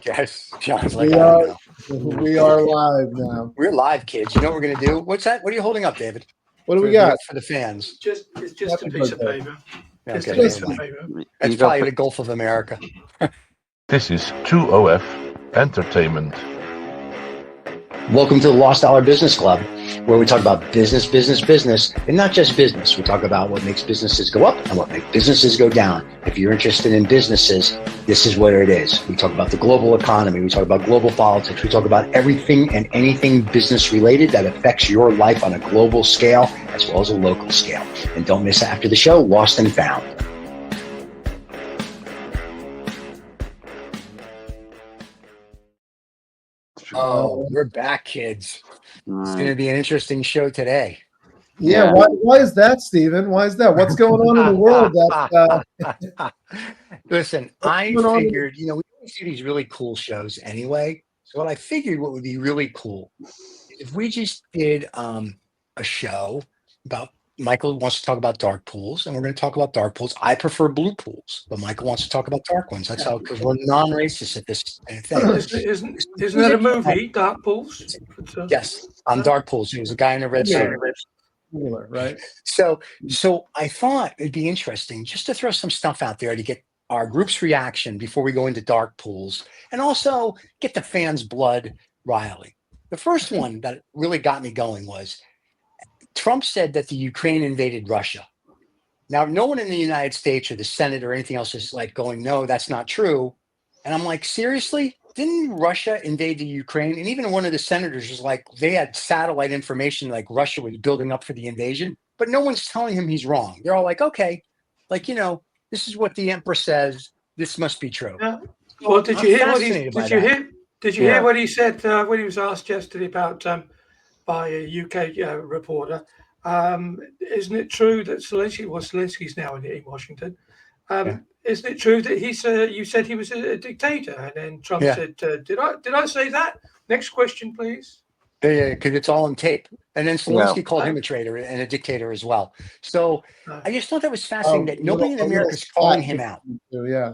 Yes, John's like, We I are don't know. we are live now. We're live, kids. You know what we're gonna do? What's that? What are you holding up, David? What do we got? For the fans? It's just a Happy piece of birthday. paper. Just Okay, a piece never of mind. paper. That's probably the Gulf of America. This is True OF Entertainment. Welcome to the Lost Dollar Business Club, where we talk about business, and not just business. We talk about what makes businesses go up and what makes businesses go down. If you're interested in businesses, this is where it is. We talk about the global economy. We talk about global politics. We talk about everything and anything business related that affects your life on a global scale as well as a local scale. And don't miss after the show, Lost and Found. Oh, we're back, kids. It's going to be an interesting show today. Yeah. Why is that, Stephen? Why is that? What's going on in the world? Listen, I figured, we always do these really cool shows anyway. So what I figured what would be really cool is if we just did a show about Michael wants to talk about dark pools, and we're going to talk about dark pools. I prefer blue pools, but Michael wants to talk about dark ones. That's how, because we're non-racist at this thing. Isn't that a movie, Dark Pools? Yes, on dark pools. He was a guy in a red suit. Right. So I thought it'd be interesting just to throw some stuff out there to get our group's reaction before we go into dark pools, and also get the fans' blood riley. The first one that really got me going was Trump said that the Ukraine invaded Russia. Now, no one in the United States or the Senate or anything else is like going, no, that's not true. And I'm like, seriously? Didn't Russia invade the Ukraine? And even one of the senators was like, they had satellite information like Russia was building up for the invasion, but no one's telling him he's wrong. They're all like, okay, like, this is what the emperor says. This must be true. Yeah. Well, did you hear what he said when he was asked yesterday about by a UK reporter? Isn't it true that Zelensky's now in Washington? Isn't it true that you said he was a dictator? And then Trump said, did I say that? Next question, please. Yeah, because it's all on tape. And then Zelensky called him a traitor and a dictator as well. So I just thought that was fascinating that nobody in America is calling him out. Yeah,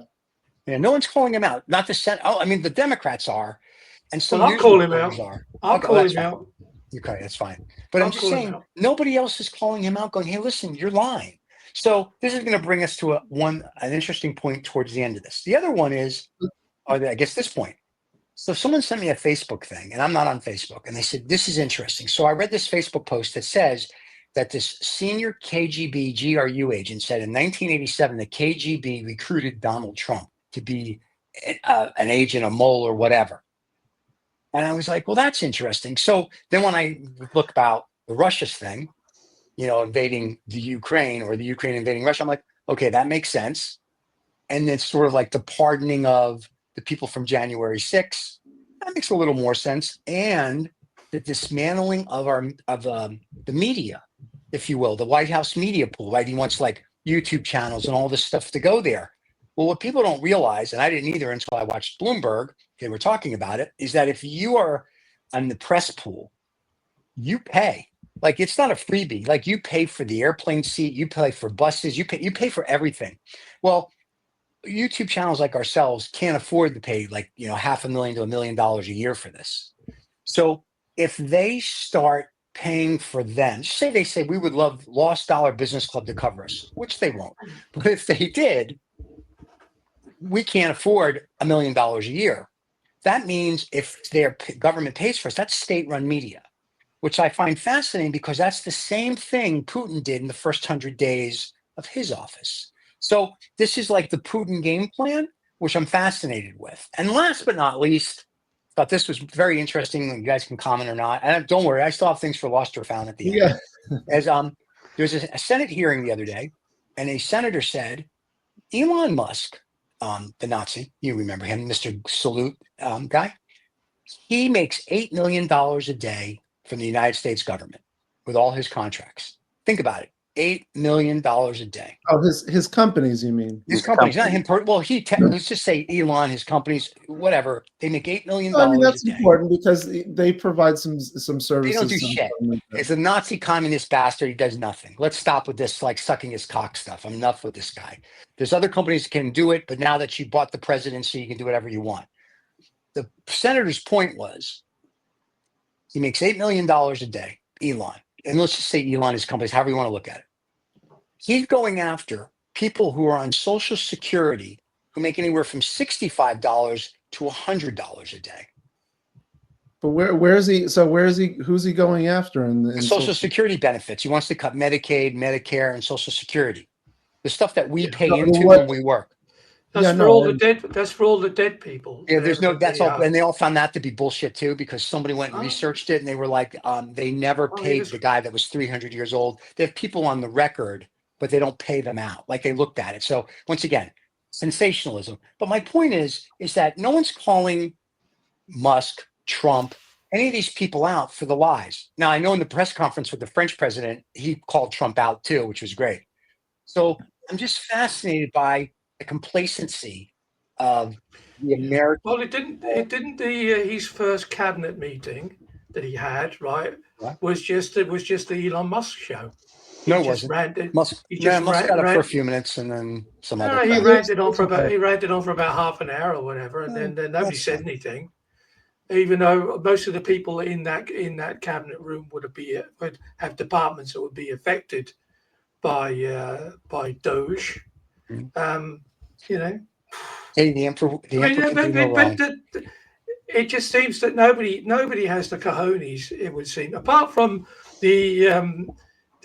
no one's calling him out. Not the Senate. Oh, I mean, the Democrats are. And some I'll call him out. I'll call him out. Okay, that's fine. But I'm just saying, nobody else is calling him out going, hey, listen, you're lying. So this is going to bring us to an interesting point towards the end of this. The other one is, I guess this point. So someone sent me a Facebook thing, and I'm not on Facebook, and they said, this is interesting. So I read this Facebook post that says that this senior KGB GRU agent said in 1987, the KGB recruited Donald Trump to be an agent, a mole, or whatever. And I was like, well, that's interesting. So then when I look about the Russia's thing, invading the Ukraine or the Ukraine invading Russia, I'm like, okay, that makes sense. And then sort of like the pardoning of the people from January 6th, that makes a little more sense. And the dismantling of the media, if you will, the White House media pool, right? He wants like YouTube channels and all this stuff to go there. Well, what people don't realize, and I didn't either until I watched Bloomberg, they were talking about it, is that if you are on the press pool, you pay. Like, it's not a freebie. Like, you pay for the airplane seat, you pay for buses, you pay for everything. Well, YouTube channels like ourselves can't afford to pay like, $500,000 to $1 million a year for this. So if they start paying for them, say they say we would love Lost Dollar Business Club to cover us, which they won't. But if they did, we can't afford $1 million a year. That means if their government pays for us, that's state-run media, which I find fascinating because that's the same thing Putin did in the first 100 days of his office. So this is like the Putin game plan, which I'm fascinated with. And last but not least, I thought this was very interesting. You guys can comment or not. And don't worry, I still have things for Lost or Found at the end. As there was a Senate hearing the other day, and a senator said, Elon Musk, the Nazi, you remember him, Mr. Salute guy, he makes $8 million a day from the United States government with all his contracts. Think about it. $8 million a day. Oh, his companies, you mean? His companies, not him. Well, let's just say Elon, his companies, whatever. They make $8 million. I mean, that's important because they provide some services. They don't do shit. It's a Nazi communist bastard. He does nothing. Let's stop with this, like sucking his cock stuff. I'm enough with this guy. There's other companies that can do it, but now that you bought the presidency, you can do whatever you want. the senator's point was he makes $8 million a day, Elon. And let's just say Elon is companies, however you want to look at it. He's going after people who are on Social Security who make anywhere from $65 to $100 a day. But where is he? So where is he? Who's he going after in Social Security benefits? He wants to cut Medicaid, Medicare, and Social Security. The stuff that we pay into when we work. That's for all the dead. That's for all the dead people. Yeah, there's no. That's all, and they all found that to be bullshit too, because somebody went and researched it, and they were like, they never paid the guy that was 300 years old. They have people on the record, but they don't pay them out. Like they looked at it. So once again, sensationalism. But my point is that no one's calling Musk, Trump, any of these people out for the lies. Now I know in the press conference with the French president, he called Trump out too, which was great. So I'm just fascinated by the complacency of the American. Well, it didn't his first cabinet meeting that he had, right? What? Was just the Elon Musk show. No, it wasn't. Musk got up for a few minutes and then some other. He ranted on for about half an hour or whatever, and then nobody said anything. Even though most of the people in that cabinet room would have departments that would be affected by Doge. Hey, the emperor can do no wrong. It just seems that nobody has the cojones, it would seem, apart from the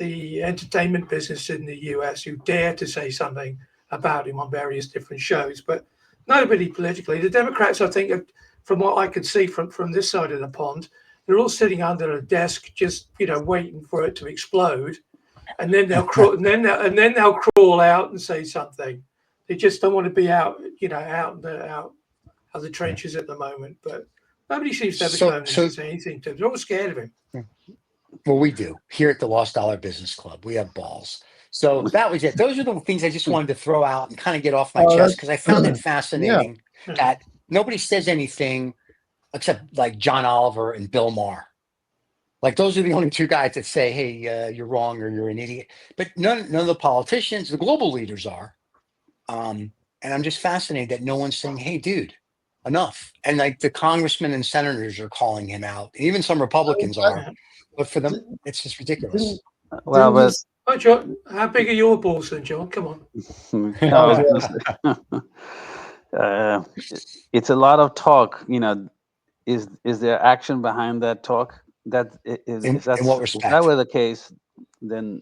entertainment business in the US who dare to say something about him on various different shows, but nobody politically. The Democrats, I think, from what I could see from this side of the pond, they're all sitting under a desk, just waiting for it to explode, and then they'll crawl, and then they'll crawl out and say something. They just don't want to be out of the trenches at the moment. But nobody seems to have a phone to say anything to him. They're all scared of him. Well, we do here at the Lost Dollar Business Club. We have balls. So that was it. Those are the things I just wanted to throw out and kind of get off my chest, because I found it fascinating that nobody says anything except like John Oliver and Bill Maher. Like those are the only two guys that say, "Hey, you're wrong" or "You're an idiot." But none of the politicians, the global leaders are. And I'm just fascinated that no one's saying, "Hey, dude, enough." And like the congressmen and senators are calling him out. Even some Republicans are. But for them, it's just ridiculous. Well, but Hi, John. How big are your balls, then, John? Come on. It's a lot of talk. Is there action behind that talk? That is in what respect? If that were the case, then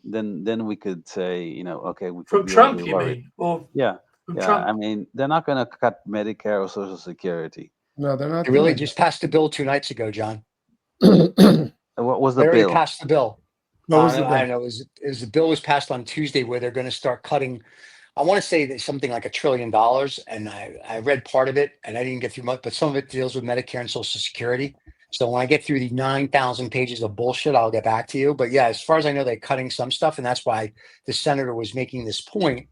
we could say, okay, we from Trump, you mean? Or Trump. I mean, they're not going to cut Medicare or Social Security. No, they're not. They really just passed the bill 2 nights ago, John. What was the bill? They already passed the bill. I know. The bill was passed on Tuesday, where they're going to start cutting. I want to say that something like $1 trillion, and I read part of it, and I didn't get through much, but some of it deals with Medicare and Social Security. So when I get through the 9,000 pages of bullshit, I'll get back to you. But yeah, as far as I know, they're cutting some stuff, and that's why the senator was making this point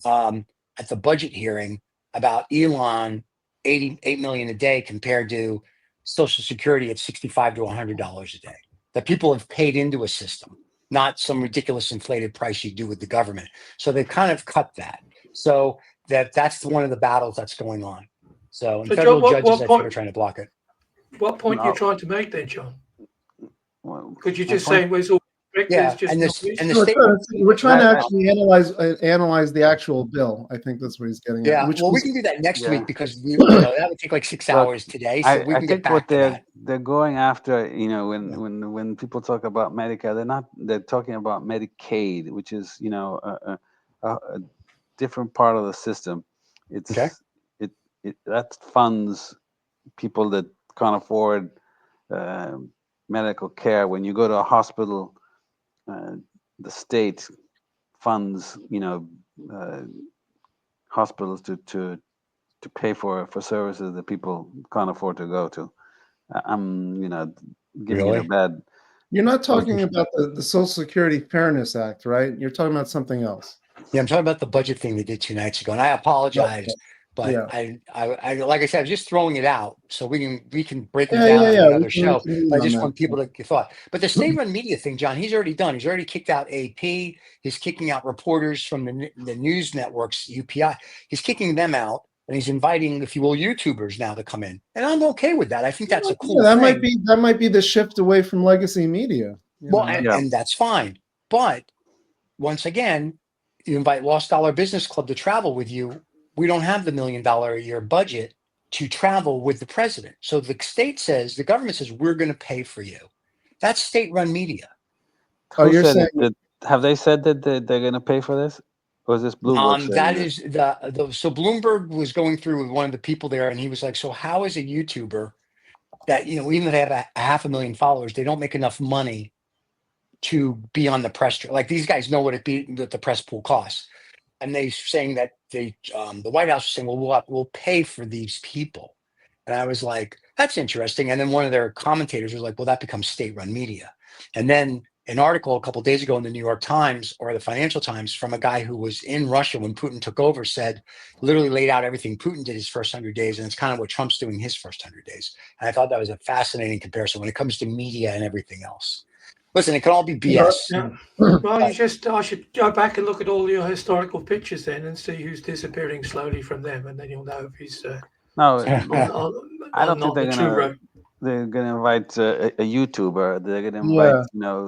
at the budget hearing about Elon, $88 million a day compared to Social Security at $65 to $100 a day. That people have paid into a system, not some ridiculous inflated price you do with the government. So they've kind of cut that. So that's one of the battles that's going on. So federal judges, I think, are trying to block it. What point are you trying to make then, John? Well, could you just say it's all strict? Yeah, we're trying to actually analyze the actual bill. I think that's what he's getting at. Well, we can do that next week, because that would take like 6 hours today. So we can get back to that. They're going after, when people talk about Medicare, they're talking about Medicaid, which is, a different part of the system. It's that funds people that can't afford medical care. When you go to a hospital, the state funds, hospitals to pay for services that people can't afford to go to. I'm, giving it a bad. You're not talking about the Social Security Fairness Act, right? You're talking about something else. Yeah, I'm talking about the budget thing they did 2 nights ago, and I apologize. But I like I said, I was just throwing it out so we can break it down on another show. I just want people to get thought. But the state-run media thing, John, he's already done. He's already kicked out AP. He's kicking out reporters from the news networks, UPI. He's kicking them out. and he's inviting, if you will, YouTubers now to come in, and I'm okay with that. I think that's a cool that thing. might be the shift away from legacy media. And that's fine. But once again, you invite Lost Dollar Business Club to travel with you. We don't have the $1 million a year budget to travel with the president. So the state says, the government says, we're going to pay for you. That's state-run media. You're saying have they said that they're going to pay for this? Or is this Bloomberg? That is so Bloomberg was going through with one of the people there, and he was like, so how is a YouTuber that, even if they have a 500,000 followers, they don't make enough money to be on the press? Like, these guys know what the press pool costs. And they saying that the White House was saying, well, we'll pay for these people. And I was like, that's interesting. And then one of their commentators was like, well, that becomes state-run media. And then an article a couple of days ago in the New York Times or the Financial Times from a guy who was in Russia when Putin took over said, literally laid out everything Putin did his first 100 days. And it's kind of what Trump's doing his first 100 days. And I thought that was a fascinating comparison when it comes to media and everything else. Listen, it can all be BS. Yeah. Well, I should go back and look at all your historical pictures then and see who's disappearing slowly from them, and then you'll know if he's no. I don't think they're gonna invite a YouTuber. They're gonna invite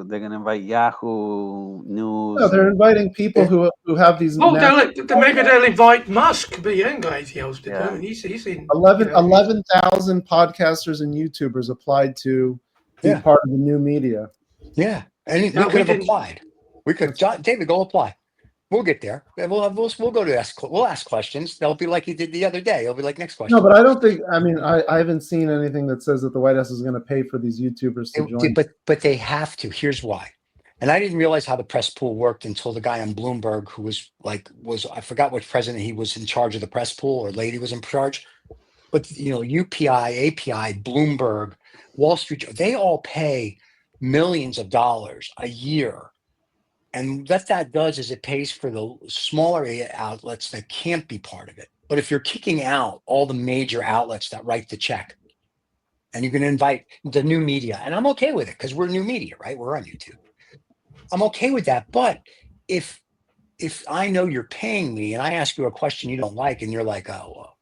they're gonna invite Yahoo News. No, they're inviting people who have these. Oh, maybe they'll invite Musk, but he ain't got anything else to do. He's in 11,000 podcasters and YouTubers applied to be part of the new media. Yeah, and we could have applied. We could, David, go apply. We'll get there. We'll go to we'll ask questions. They'll be like you did the other day. It'll be like, next question. No, but I don't think. I mean, I haven't seen anything that says that the White House is going to pay for these YouTubers to join. But they have to. Here's why. And I didn't realize how the press pool worked until the guy on Bloomberg, who was I forgot which president he was in charge of the press pool or lady was in charge. But UPI, API, Bloomberg, Wall Street, they all pay millions of dollars a year. And what that does is it pays for the smaller outlets that can't be part of it. But if you're kicking out all the major outlets that write the check, and you're going to invite the new media, and I'm okay with it because we're new media, right? We're on YouTube. I'm okay with that. But if I know you're paying me and I ask you a question you don't like, and you're like, oh, well,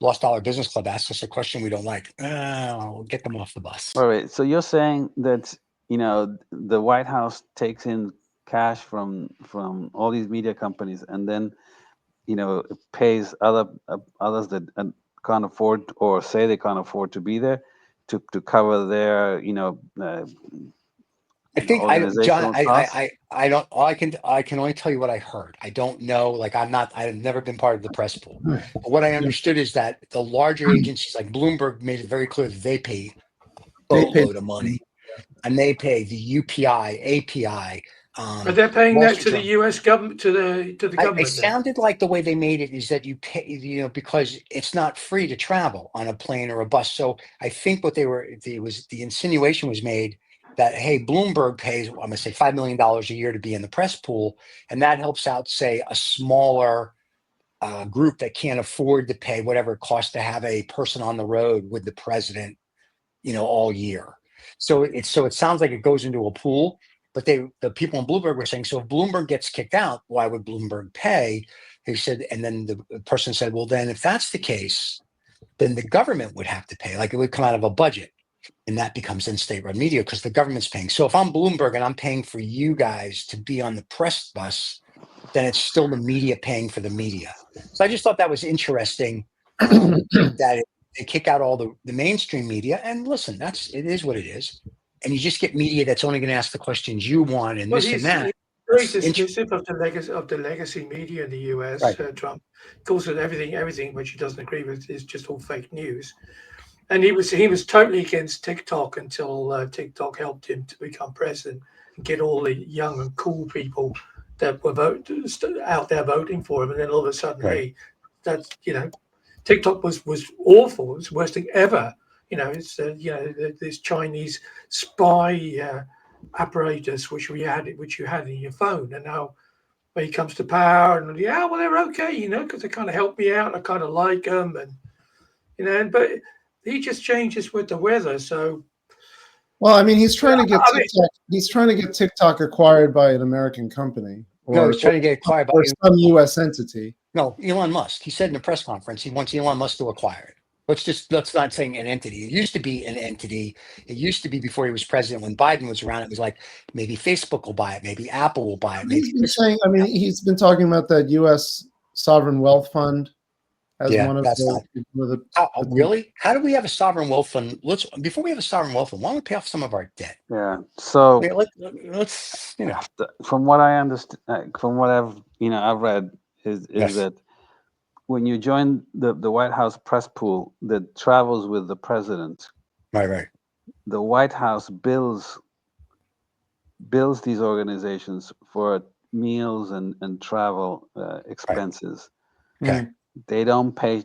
Lost Dollar Business Club asked us a question we don't like, we'll get them off the bus. All right. So you're saying that, the White House takes in cash from all these media companies and then, pays others that can't afford or say they can't afford to be there to cover their, I think John, I don't. I can only tell you what I heard. I don't know. Like I've never been part of the press pool. But what I understood is that the larger agencies like Bloomberg made it very clear that they pay a boatload of money, and they pay the UPI, API. But they're paying that to the U.S. government, to the government. It sounded like the way they made it is that you pay, because it's not free to travel on a plane or a bus. So I think what the insinuation was made that, hey, Bloomberg pays, I'm going to say $5 million a year to be in the press pool, and that helps out, say, a smaller group that can't afford to pay whatever it costs to have a person on the road with the president, all year. So it sounds like it goes into a pool. But the people in Bloomberg were saying, so if Bloomberg gets kicked out, why would Bloomberg pay? They said, and then the person said, well, then if that's the case, then the government would have to pay. Like it would come out of a budget. And that becomes then state-run media because the government's paying. So if I'm Bloomberg and I'm paying for you guys to be on the press bus, then it's still the media paying for the media. So I just thought that was interesting that they kick out all the mainstream media. And listen, it is what it is. And you just get media that's only going to ask the questions you want and this and that. Very dismissive of the legacy media in the US. Right. Trump calls it everything which he doesn't agree with is just all fake news. And he was totally against TikTok until TikTok helped him to become president and get all the young and cool people that were out there voting for him. And then all of a sudden, hey, that's TikTok was awful. It was the worst thing ever. It's this Chinese spy apparatus which you had in your phone, and now when he comes to power, and well, they're okay, because they kind of help me out. I kind of like them, and but he just changes with the weather. So, well, I mean, he's trying to get TikTok. He's trying to get TikTok acquired by an American company, he's trying to get acquired by some U.S. entity. No, Elon Musk. He said in a press conference he wants Elon Musk to acquire it. Let's not saying an entity. It used to be an entity. It used to be before he was president. When Biden was around, it was like maybe Facebook will buy it, maybe Apple will buy it. Maybe He's been saying. I mean, he's been talking about that U.S. sovereign wealth fund as one of that's not. Really? How do we have a sovereign wealth fund? Before we have a sovereign wealth fund, why don't we pay off some of our debt? Yeah. So let's from what I understand, from what I've read is that when you join the White House press pool that travels with the president, right, the White House bills these organizations for meals and travel expenses. Right. Okay. They don't pay.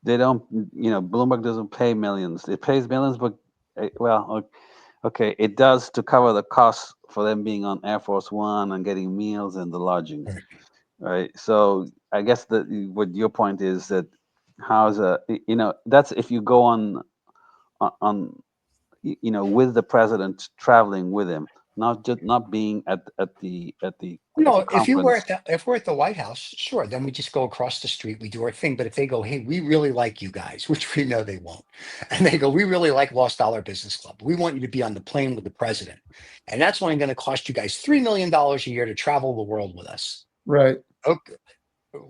Bloomberg doesn't pay millions. It pays millions, but it does to cover the costs for them being on Air Force One and getting meals and the lodging. Right. So I guess what your point is that that's if you go on with the president traveling with him, not being at the if we're at the White House, sure, then we just go across the street, we do our thing. But if they go, hey, we really like you guys, which we know they won't, and they go, we really like Lost Dollar Business Club, we want you to be on the plane with the president, and that's only going to cost you guys $3 million a year to travel the world with us. Right.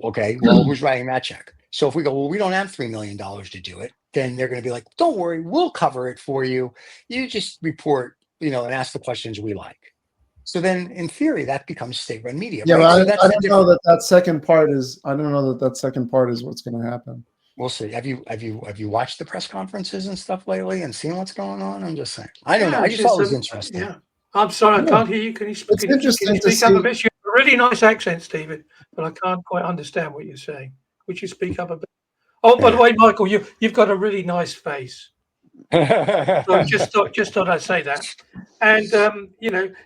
Okay. Well, who's writing that check? So if we go, well, we don't have $3 million to do it, then they're going to be like, don't worry, we'll cover it for you. You just report, and ask the questions we like. So then, in theory, that becomes state-run media. Yeah, right? but I don't know that second part is. I don't know that second part is what's going to happen. We'll see. Have you watched the press conferences and stuff lately and seen what's going on? I'm just saying. I don't know. I just thought it was interesting. Yeah. I'm sorry, I can't hear you. Can you speak? It's interesting to see. Up a bit? You have a really nice accent, Stephen, but I can't quite understand what you're saying. Would you speak up a bit? Oh, by the way, Michael, you've got a really nice face. So just thought I'd say that. And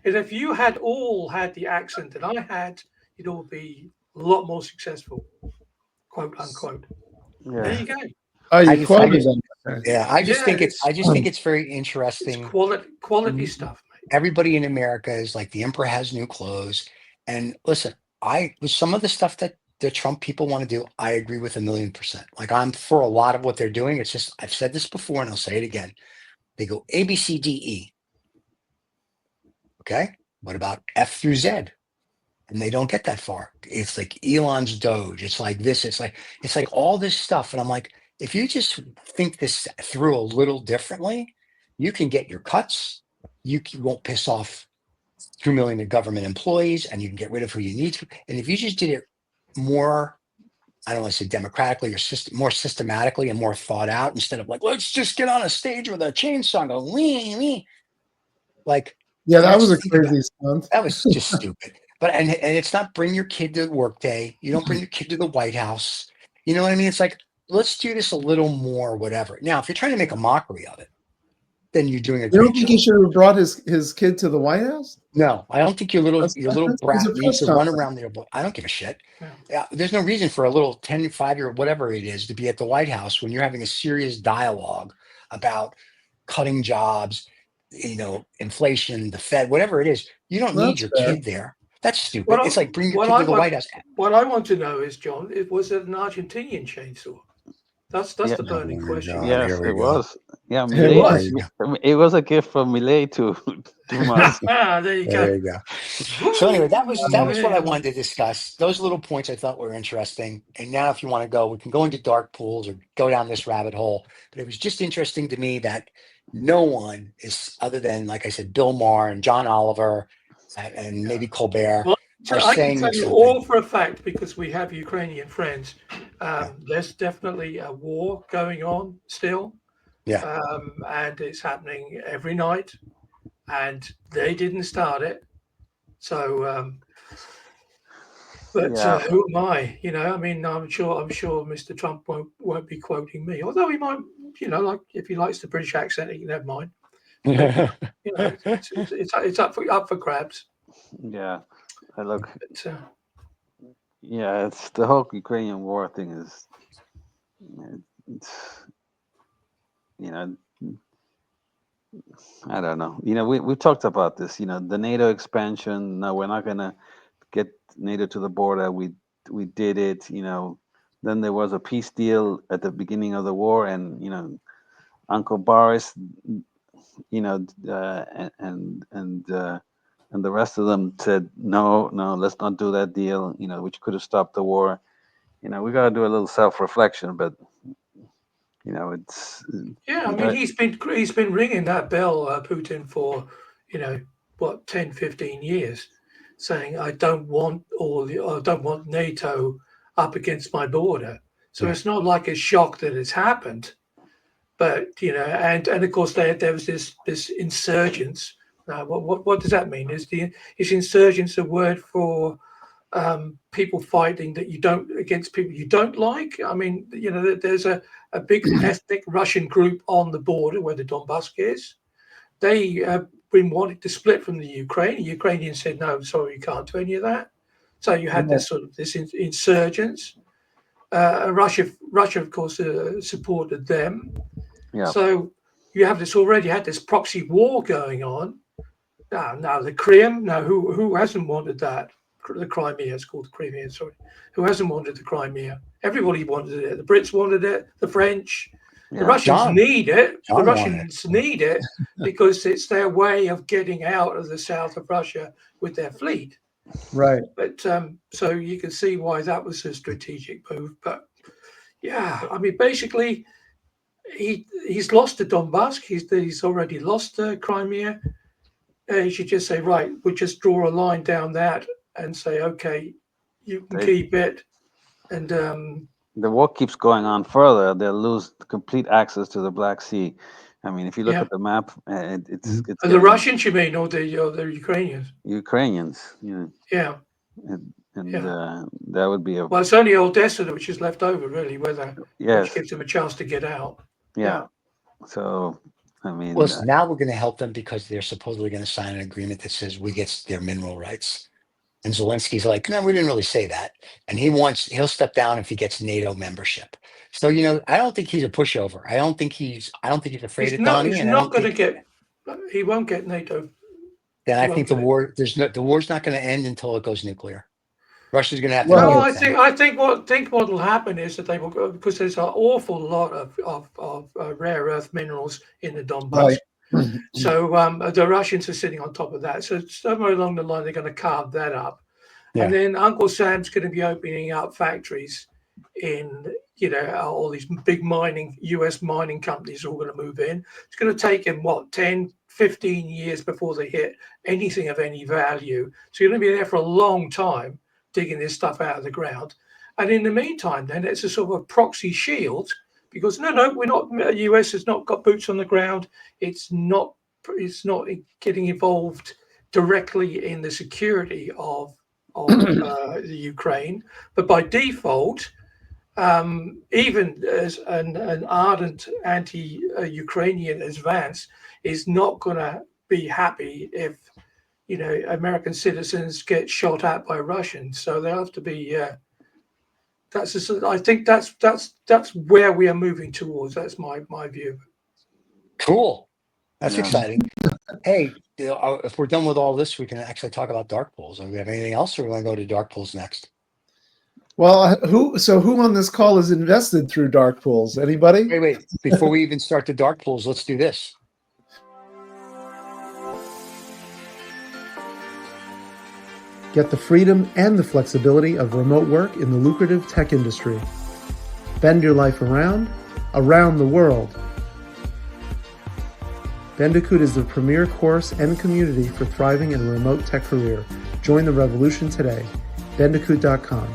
if you had all had the accent that I had, you'd all be a lot more successful, quote unquote. Yeah. There you go. Oh, you quoted them. Yeah, I just think it's very interesting. It's quality stuff, mate. Everybody in America is like the emperor has new clothes. And listen, with some of the stuff that the Trump people want to do, I agree with 1,000,000%. Like, I'm for a lot of what they're doing. It's just, I've said this before and I'll say it again. They go A, B, C, D, E. Okay. What about F through Z? And they don't get that far. It's like Elon's Doge. It's like this. It's like all this stuff. And I'm like, if you just think this through a little differently, you can get your cuts. You won't piss off 2 million of government employees, and you can get rid of who you need to. And if you just did it more, I don't want to say democratically or more systematically and more thought out, instead of like, let's just get on a stage with a chainsaw and go, wee. Like, yeah, that was a crazy stunt. That was just stupid. But and it's not bring your kid to work day. You don't bring your kid to the White House. You know what I mean? It's like, let's do this a little more, whatever. Now, if you're trying to make a mockery of it, then you're doing a You don't think he should have brought his kid to the White House? No, I don't think your little brat needs to run around there. I don't give a shit. Yeah, there's no reason for a little 10, 5-year, whatever it is, to be at the White House when you're having a serious dialogue about cutting jobs, inflation, the Fed, whatever it is. You don't need your kid there. That's stupid. It's like bring your kid to the White House. What I want to know is, John, was it an Argentinian chainsaw? That's the burning question. Yes, it was. Yeah, it was a gift from Milei to Musk. There you go. There you go. So anyway, that was what I wanted to discuss. Those little points I thought were interesting. And now, if you want to go, we can go into dark pools or go down this rabbit hole. But it was just interesting to me that no one is, other than, like I said, Bill Maher and John Oliver and maybe Colbert. Well, I can tell you all for a fact, because we have Ukrainian friends. There's definitely a war going on still. Yeah. And it's happening every night, and they didn't start it. So, who am I? I mean, I'm sure Mr. Trump won't be quoting me, although he might. Like if he likes the British accent, he can have mine. It's up for grabs. Yeah. Look, it's the whole Ukrainian war thing is, I don't know. We've talked about this. The NATO expansion. No, we're not going to get NATO to the border. We we did it. You know, then there was a peace deal at the beginning of the war, and you know, Uncle Boris, you know, and the rest of them said no, let's not do that deal. You know, which could have stopped the war. You know, we got to do a little self-reflection, but you know, it's I mean, he's been ringing that bell, Putin, for 10, 15 years, saying I don't want NATO up against my border. So it's not like a shock that it's happened, but and of course there was this insurgence. Now, what does that mean? Is insurgence a word for people fighting against people you don't like? I mean, there's a big ethnic Russian group on the border where the Donbass is. They have been wanting to split from the Ukraine. The Ukrainians said, no, sorry, you can't do any of that. So you had this insurgents. Russia, of course, supported them. Yeah. So you have already had this proxy war going on. Now the Crimea. Now who hasn't wanted that? The Crimea, it's called the Crimea, sorry. Who hasn't wanted the Crimea? Everybody wanted it. The Brits wanted it, the French. The Russians need it. The Russians need it because it's their way of getting out of the south of Russia with their fleet. Right. But so you can see why that was a strategic move. But yeah, I mean, basically, he's lost the Donbass. He's already lost the Crimea. He should just say, right, we'll just draw a line down that and say, okay, you can keep it. And the war keeps going on further, they'll lose complete access to the Black Sea. I mean, if you look at the map, it's the Russians, you mean, or the Ukrainians? Ukrainians, Yeah. And that would be well, it's only Odessa which is left over, really, which gives them a chance to get out. Yeah. So, I mean, well, now we're going to help them because they're supposedly going to sign an agreement that says we get their mineral rights. And Zelensky's like, no, we didn't really say that. And he'll step down if he gets NATO membership. So, I don't think he's a pushover. I don't think he's afraid of Donnie. He's not going to get, he won't get NATO. Then I think the war's not going to end until it goes nuclear. Russia's going to have to. No, I think what will happen is that they will go, because there's an awful lot of rare earth minerals in the Donbass. Right. So the Russians are sitting on top of that. So somewhere along the line, they're going to carve that up. Yeah. And then Uncle Sam's going to be opening up factories in, all these big US mining companies are all going to move in. It's going to take them, 10, 15 years before they hit anything of any value. So you're going to be there for a long time digging this stuff out of the ground. And in the meantime, then it's a sort of a proxy shield. Because no, we're not. The US has not got boots on the ground. It's not getting involved directly in the security of the Ukraine. But by default, even as an ardent anti-Ukrainian as Vance is not going to be happy if American citizens get shot at by Russians. So they have to be. I think that's where we are moving towards. That's my view. Cool. That's exciting. Hey, if we're done with all this, we can actually talk about dark pools. Do we have anything else, or we want to go to dark pools next? Well, who on this call is invested through dark pools? Anybody? Wait. Before we even start the dark pools, let's do this. Get the freedom and the flexibility of remote work in the lucrative tech industry. Bend your life around the world. Bandicoot is the premier course and community for thriving in a remote tech career. Join the revolution today. Bandicoot.com,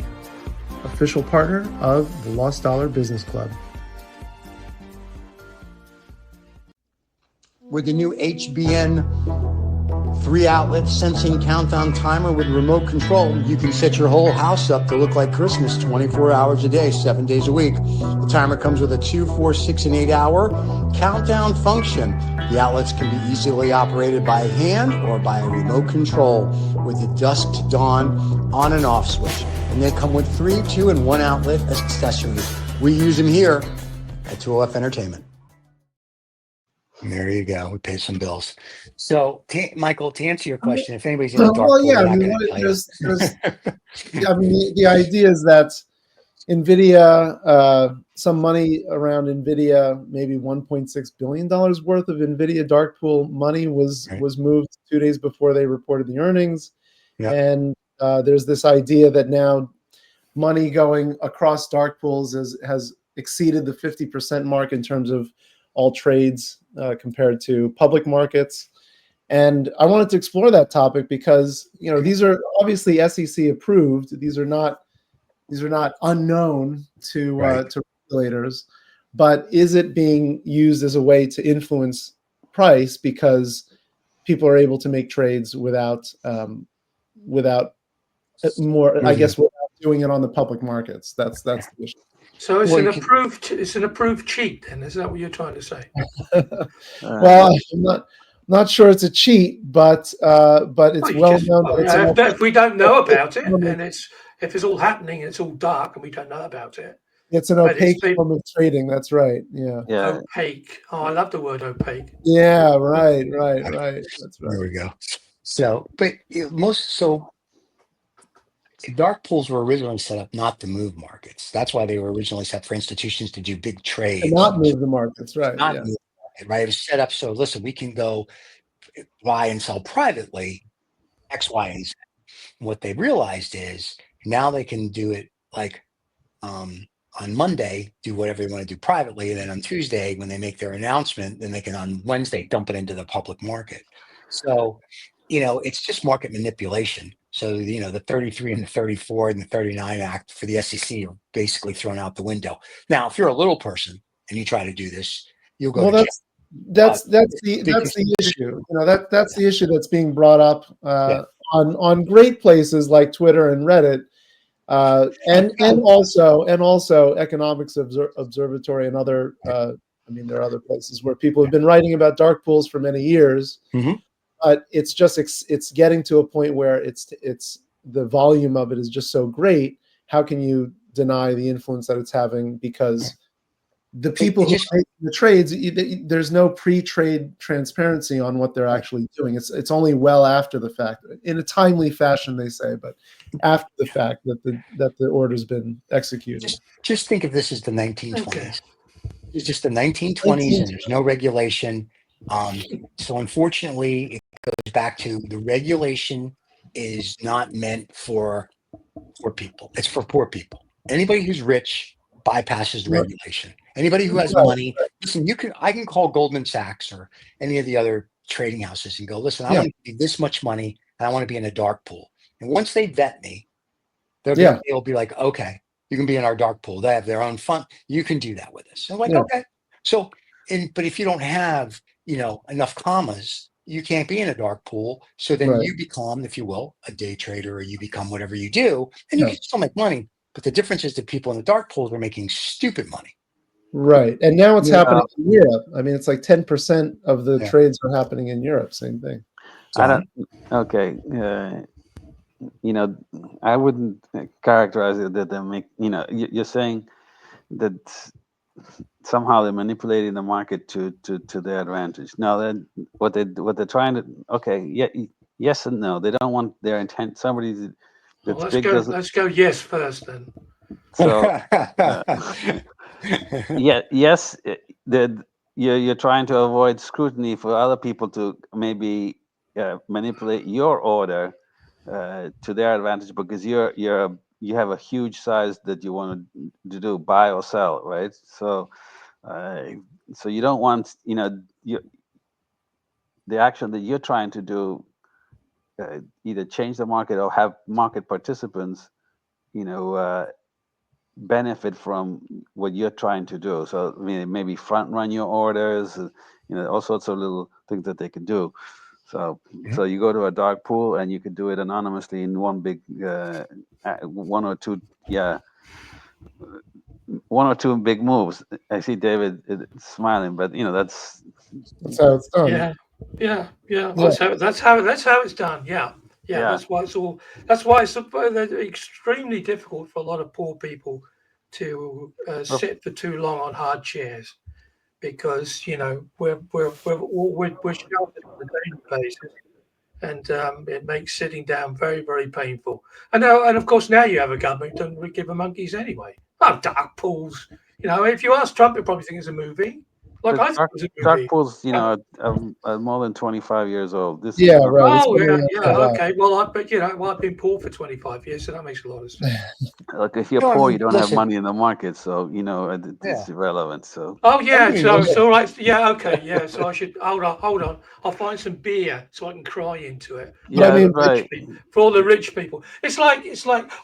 official partner of the Lost Dollar Business Club. With the new HBN 3-outlet sensing countdown timer with remote control, you can set your whole house up to look like Christmas 24 hours a day, 7 days a week. The timer comes with a 2, 4, 6, and 8-hour countdown function. The outlets can be easily operated by hand or by a remote control with the dusk to dawn on and off switch. And they come with 3, 2, and 1 outlet accessories. We use them here at 2OF Entertainment. There you go. We pay some bills. So, Michael, to answer your question, if anybody's in a dark Well, pool, yeah, they're I not mean, going to tell you. there's I mean, the idea is that NVIDIA, some money around NVIDIA, maybe $1.6 billion worth of NVIDIA dark pool money was moved 2 days before they reported the earnings. Yep. And there's this idea that now money going across dark pools has exceeded the 50% mark in terms of all trades compared to public markets. And I wanted to explore that topic because, these are obviously SEC approved. These are not unknown to regulators, but is it being used as a way to influence price because people are able to make trades without more, I guess, without doing it on the public markets? That's the issue. So it's an approved cheat, then? Is that what you're trying to say? Well, I'm not sure it's a cheat, but it's well known that if we don't know about it, and if it's all happening, it's all dark, and we don't know about it. It's an opaque form of trading. That's right. Yeah. Opaque. Oh, I love the word opaque. Yeah. Right. That's right. There we go. So, but dark pools were originally set up not to move markets. That's why they were originally set for institutions to do big trades. To not move the markets, right? Not move the market, right? It was set up so, listen, we can go buy and sell privately X, Y, and Z. What they realized is now they can do it like on Monday, do whatever they want to do privately. And then on Tuesday, when they make their announcement, then they can on Wednesday dump it into the public market. So, it's just market manipulation. So, the 33 and the 34 and the 39 Act for the SEC are basically thrown out the window. Now, if you're a little person and you try to do this, you'll go to jail. That's the issue. That's the issue that's being brought up on great places like Twitter and Reddit, and also Economics Observatory and other. There are other places where people have been writing about dark pools for many years. Mm-hmm. But it's just it's getting to a point where it's the volume of it is just so great. How can you deny the influence that it's having? Because the people who make the trades, there's no pre-trade transparency on what they're actually doing. It's only well after the fact, in a timely fashion, they say, but after the fact that the order's been executed. Just think of this as the 1920s. Okay. It's just the 1920s, and there's no regulation. So unfortunately, it goes back to the regulation is not meant for poor people. It's for poor people. Anybody who's rich bypasses the regulation. Anybody who has money, listen, I can call Goldman Sachs or any of the other trading houses and go, listen, I want to give this much money and I want to be in a dark pool. And once they vet me, they'll be like, okay, you can be in our dark pool. They have their own fund. You can do that with us. I'm like, okay. So, but if you don't have, enough commas, you can't be in a dark pool. So then you become, if you will, a day trader, or you become whatever you do, and you can still make money. But the difference is that people in the dark pools are making stupid money. Right. And now it's happening in Europe. I mean, it's like 10% of the trades are happening in Europe. Same thing. I wouldn't characterize it that they make, you're saying that somehow they're manipulating the market to their advantage. No, what they're trying to, yes and no. They don't want their intent. Somebody that's big. Let's go yes first then. So yes, you're trying to avoid scrutiny for other people to maybe manipulate your order to their advantage because you have a huge size that you want to do buy or sell, right? So you don't want the action that you're trying to do either change the market or have market participants benefit from what you're trying to do. So maybe front run your orders, all sorts of little things that they can do. So you go to a dark pool and you can do it anonymously in one big one or two big moves. I see David smiling, but that's how it's done. Yeah. That's how it's done. Yeah. That's why it's extremely difficult for a lot of poor people to sit for too long on hard chairs, because we're sheltered on a daily basis, and it makes sitting down very, very painful. And of course, now you have a government who doesn't give a monkeys anyway. Oh, dark pools. If you ask Trump, he'll probably think it's a movie. Like I thought it was a movie. Dark pools, are more than 25 years old. This Yeah, is right. Oh, yeah, okay. Well, I've been poor for 25 years, so that makes a lot of sense. Like if you're poor, you don't have money in the market, so it's irrelevant. So. Oh yeah, so it's all right. Yeah, okay, yeah. So I should hold on. I'll find some beer so I can cry into it. Yeah, I mean, right. For all the rich people, it's like,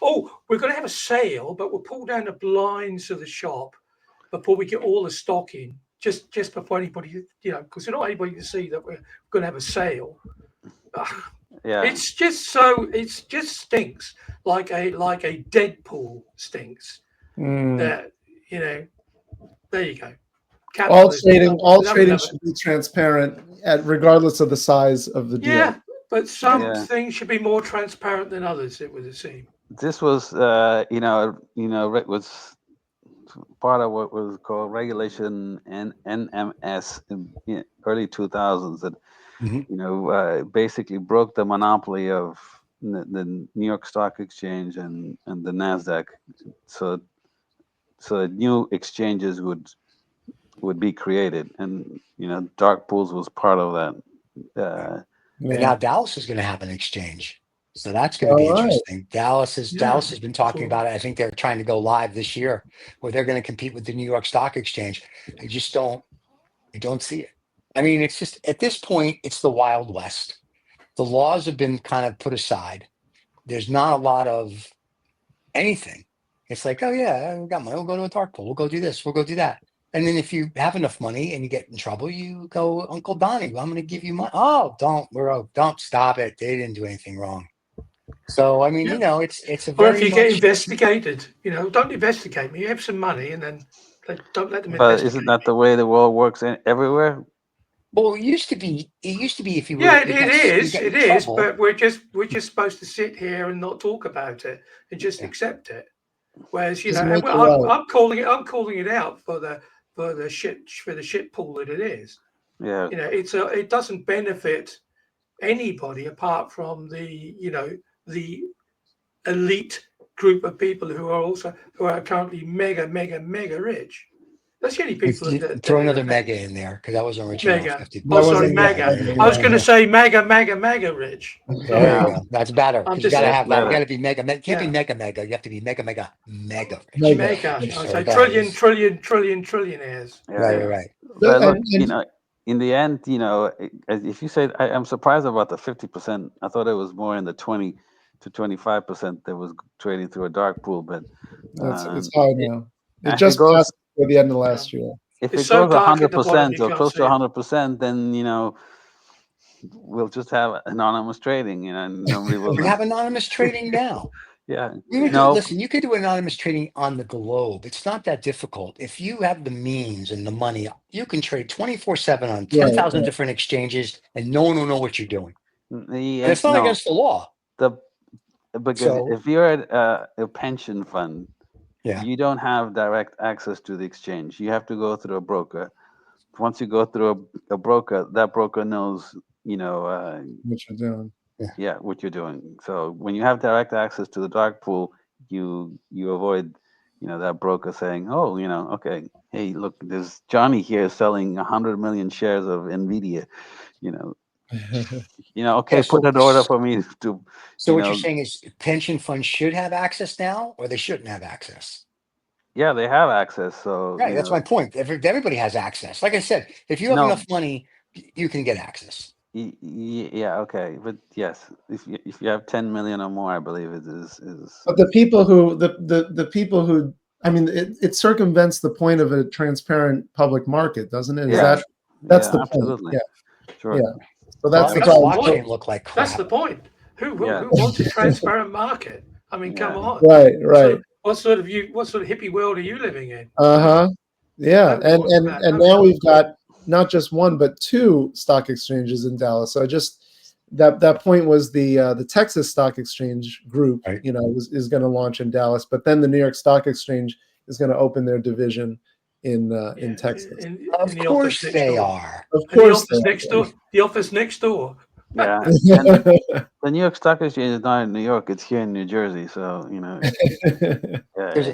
oh, we're going to have a sale, but we'll pull down the blinds of the shop before we get all the stock in. Just before anybody, because we don't want anybody to see that we're going to have a sale. Yeah, it just stinks like a Deadpool stinks. That there you go. All trading should be transparent, regardless of the size of the deal. Yeah, but some things should be more transparent than others. It would seem. This was, it was part of what was called regulation NMS in early 2000s that basically broke the monopoly of the New York Stock Exchange and the NASDAQ, so new exchanges would be created, and dark pools was part of that. And now Dallas is going to have an exchange, so that's going to be interesting. Dallas has been talking about it. I think they're trying to go live this year, where they're going to compete with the New York Stock Exchange. I don't see it. I mean, it's just at this point, it's the Wild West. The laws have been kind of put aside. There's not a lot of anything. It's like, oh yeah, we got money. We'll go to a dark pool. We'll go do this. We'll go do that. And then if you have enough money and you get in trouble, you go, Uncle Donnie, I'm going to give you money. Oh, don't stop it. They didn't do anything wrong. So, I mean, it's a very. Or if you get investigated, don't investigate me. You have some money and then don't let them investigate. But isn't that the way the world works everywhere? Well, it used to be if you were. Yeah, it is. But we're just supposed to sit here and not talk about it and just accept it. Whereas, I'm calling it out for the shit pool that it is. Yeah. It doesn't benefit anybody apart from the elite group of people who are currently mega rich. That's the only people that throw another mega in there, because that was original. Mega. Mega. I was going to say mega rich. There you go. That's better. You got to have that. You got to be mega. You can't be mega. You have to be mega rich. Mega. I say trillionaires. Right. But look, in the end, if you say, I'm surprised about the 50%. I thought it was more in the 20 to 25% that was trading through a dark pool, but it's high now. It just passed at the end of last year. If it goes 100% or close to 100%, then we'll just have anonymous trading. Nobody will. We have anonymous trading now. Yeah. Listen, you could do anonymous trading on the globe. It's not that difficult. If you have the means and the money, you can trade 24/7 on 10,000 different exchanges, and no one will know what you're doing. It's not against the law. If you're at a pension fund, you don't have direct access to the exchange. You have to go through a broker. Once you go through a broker, that broker knows, what you're doing. Yeah, what you're doing. So when you have direct access to the dark pool, you avoid, that broker saying, "Oh, okay, hey, look, there's Johnny here selling 100 million shares of Nvidia." Okay, put an order for me to. So what you're saying is pension funds should have access now, or they shouldn't have access? Yeah, they have access. So right, that's my point. Everybody has access. Like I said, if you have enough money, you can get access. Yeah, okay, but yes, if you have 10 million or more, I believe it is. But the people who, I mean, it circumvents the point of a transparent publip market, doesn't it? That's the absolutely. point. Yeah, sure. Yeah. So that's the blockchain look like crap. That's the point. Who wants a transparent market? I mean, come on. Right. What sort of hippie world are you living in? Yeah, and now we've got not just one but two stock exchanges in Dallas. So that point was the Texas Stock Exchange group, is going to launch in Dallas, but then the New York Stock Exchange is going to open their division in Texas. Of course they are. Of course, the office next door. Yeah, and the New York Stock Exchange is not in New York; it's here in New Jersey. So There's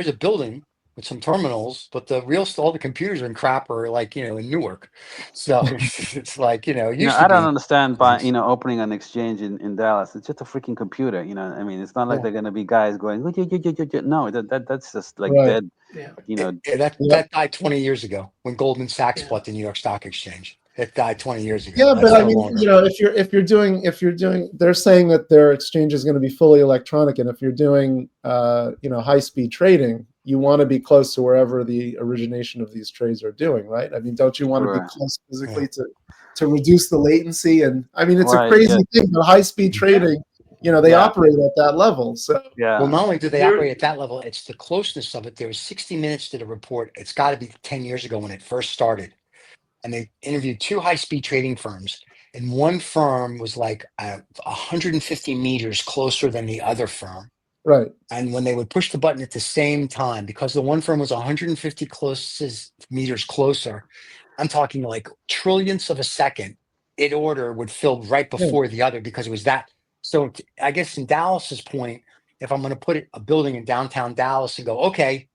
a building with some terminals, but all the computers and crap are like in Newark. So it's like it used to I don't be. understand opening an exchange in Dallas. It's just a freaking computer. I mean, it's not like they're going to be guys going. No, that's just like dead. Yeah. That died 20 years ago when Goldman Sachs bought the New York Stock Exchange. It died 20 years ago. Yeah, That's but I mean, longer. if you're doing, they're saying that their exchange is going to be fully electronic, and if you're doing, high speed trading, you want to be close to wherever the origination of these trades are doing, right? I mean, don't you want to be close physically to reduce the latency? And I mean, it's a crazy thing, but high speed trading, they operate at that level. So well, not only do they operate at that level, it's the closeness of it. There was 60 Minutes did a report. It's got to be 10 years ago when it first started. And they interviewed 2 high-speed trading firms, and one firm was like 150 meters closer than the other firm. Right. And when they would push the button at the same time, because the one firm was 150 meters closer, I'm talking like trillionths of a second, order would fill right before the other because it was that. So I guess in Dallas's point, if I'm going to put a building in downtown Dallas and go, okay,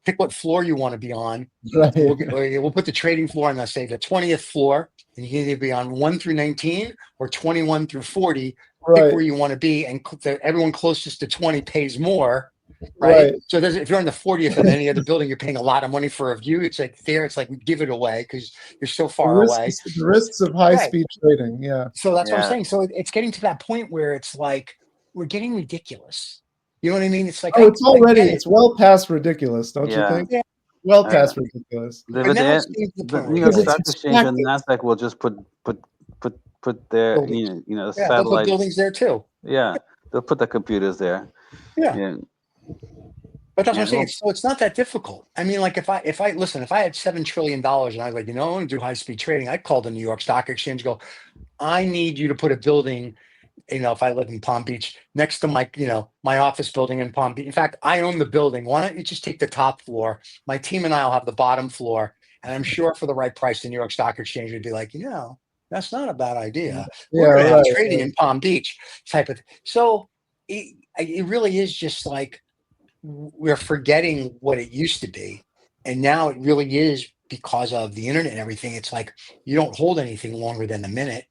pick what floor you want to be on. Right. We'll put the trading floor on, let's say, the 20th floor, and you can either be on 1 through 19 or 21 through 40. Right. Pick where you want to be, and everyone closest to 20 pays more. Right. So if you're on the 40th in any other building, you're paying a lot of money for a view. It's like it's like we give it away because you're so far away. The risks of high speed trading. Yeah. So that's what I'm saying. So it's getting to that point where it's like we're getting ridiculous. You know what I mean? It's like it's well past ridiculous, don't you think? Yeah. Well past ridiculous. The New York Stock Exchange and NASDAQ will just put their they'll satellites. put buildings there too. Yeah, they'll put the computers there. Yeah. But that's what I'm saying. So it's not that difficult. I mean, like if I had $7 trillion and I was like, I want to do high speed trading, I'd call the New York Stock Exchange, go, I need you to put a building. If I live in Palm Beach, next to my office building in Palm Beach. In fact, I own the building. Why don't you just take the top floor? My team and I will have the bottom floor. And I'm sure for the right price, the New York Stock Exchange would be like, that's not a bad idea. We're going to have trading in Palm Beach type of. So it really is just like we're forgetting what it used to be. And now it really is because of the internet and everything. It's like you don't hold anything longer than a minute.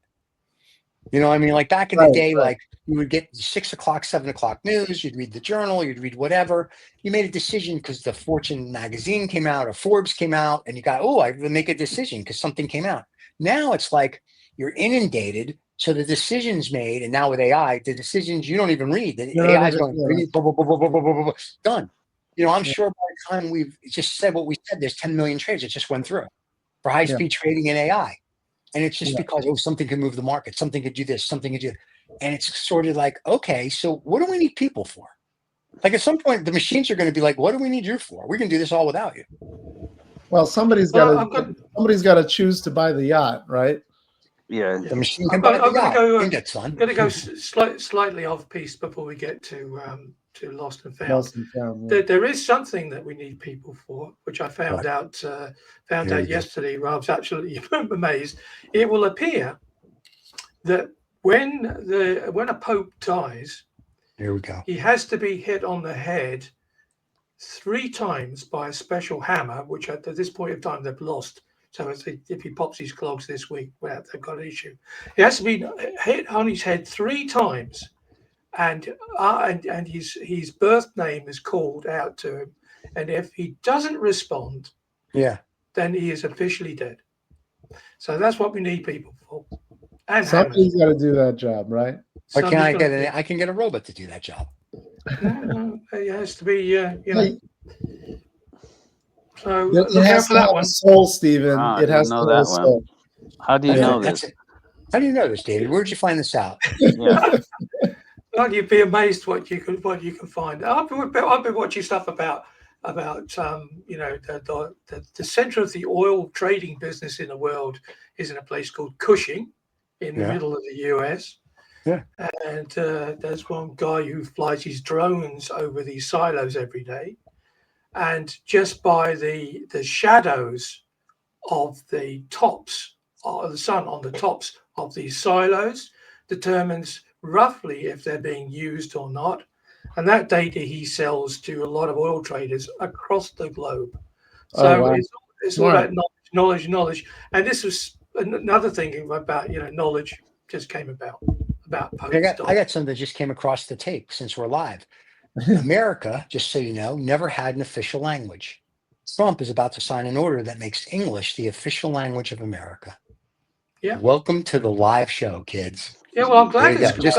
You know what I mean? Like back in the day, like you would get 6 o'clock, 7 o'clock news, you'd read the journal, you'd read whatever. You made a decision because the Fortune magazine came out or Forbes came out, and you got, I have to make a decision because something came out. Now it's like you're inundated, so the decision's made, and now with AI, the decisions you don't even read. The AI is going, blah, blah, blah, blah, blah, blah, blah, blah, done. I'm sure by the time we've just said what we said, there's 10 million trades that just went through for high-speed trading in AI. And it's just because something can move the market, something could do this, something could do, and it's sort of like, okay, so what do we need people for? Like at some point, the machines are going to be like, what do we need you for? We can do this all without you. Well, somebody's got to choose to buy the yacht, right? Yeah, the machine can buy the yacht. I'm going to go slightly off piece before we get to Lost and Found. There is something that we need people for, which I found out yesterday. Where I was absolutely amazed. It will appear that when a pope dies, here we go. He has to be hit on the head 3 times by a special hammer, which at this point in time they've lost. So if he pops his clogs this week, well, they've got an issue. He has to be hit on his head 3 times. And his birth name is called out to him, and if he doesn't respond, then he is officially dead. So that's what we need people for. And somebody's got to do that job, right? Or can I can get a robot to do that job? No, it has to be, So it has to have a soul, Stephen. It has to have a soul. How do you know this? How do you know this, David? Where did you find this out? Well, you'd be amazed what you can find. I've been watching stuff about the center of the oil trading business in the world is in a place called Cushing, in the middle of the US. Yeah. And there's one guy who flies his drones over these silos every day. and just by the shadows of the tops of the sun on the tops of these silos determines roughly if they're being used or not. And that data he sells to a lot of oil traders across the globe. So it's all about knowledge. And this was another thing about, knowledge just came about I got something that just came across the tape since we're live. America, just so you know, never had an official language. Trump is about to sign an order that makes English the official language of America. Yeah. Welcome to the live show, kids. Yeah, well, I'm glad Just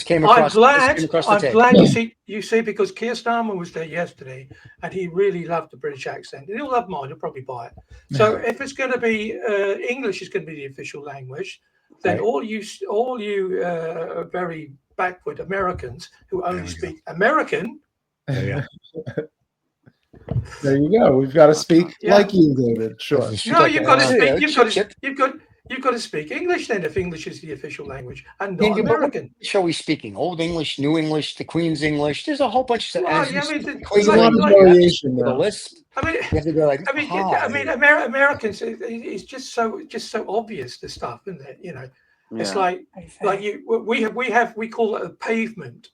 came across. I'm glad you see, because Keir Starmer was there yesterday, and he really loved the British accent. And he'll love mine. He'll probably buy it. So if it's going to be English is going to be the official language, then all you very backward Americans who only speak American. There you go. We've got to speak like you, David. Sure. No, you've got to speak. You've got to speak English then, if English is the official language and not American. What show we speaking? Old English, New English, the Queen's English. There's a whole bunch of there's a lot of variation there. Americans. It's just so obvious, the stuff, isn't it? It's like we call it a pavement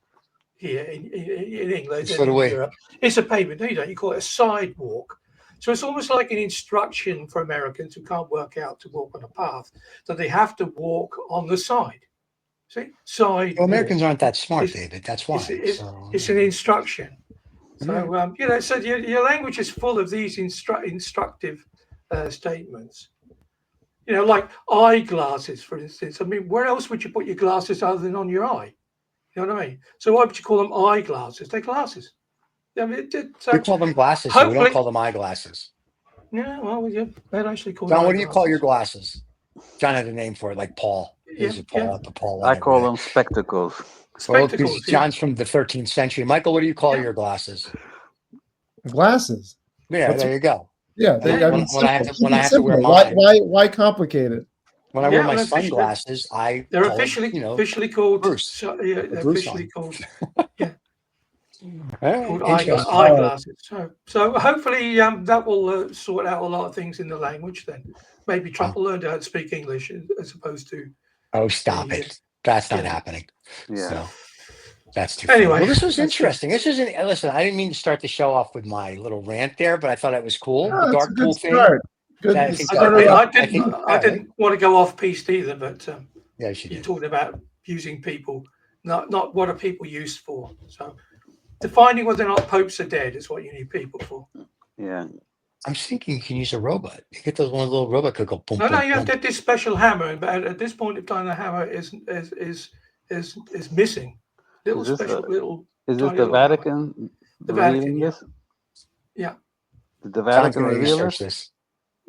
here in England. So do we. Europe. It's a pavement. No, you don't. You call it a sidewalk. So it's almost like an instruction for Americans who can't work out to walk on a path, that they have to walk on the side. See, side. Well, Americans aren't that smart, David. That's why. It's an instruction. So so your language is full of these instructive statements. Like eyeglasses, for instance. I mean, where else would you put your glasses other than on your eye? You know what I mean? So why would you call them eyeglasses? They're glasses. I mean, we call them glasses, so we don't call them eyeglasses. Yeah, well, they'd actually call them. John, what do you call your glasses? John had a name for it, like Paul. Paul. I call them spectacles. Spectacles. John's from the 13th century. Michael, what do you call your glasses? Glasses. Yeah, there you go. Yeah, when I have to wear mine. Why complicate it? When I wear my sunglasses, they're officially called Bruce. Officially called. Yeah. Called eyeglasses. So hopefully that will sort out a lot of things in the language. Then maybe Trump will learn how to speak English as opposed to. Oh, stop it! That's not happening. Yeah, so, that's too. Anyway, well, this was interesting. This isn't. Listen, I didn't mean to start the show off with my little rant there, but I thought it was cool. No, the dark pool thing. I didn't want to go off piste either, but you're talking about using people, not what are people used for. So. Defining whether or not popes are dead is what you need people for. Yeah. I'm thinking you can use a robot. You get those one little robot could go boom. No, you have to get this special hammer, but at this point in time, the hammer is missing. Little Is this the Vatican? Vatican? The Vatican. This? Yeah. Did the Vatican reveal this?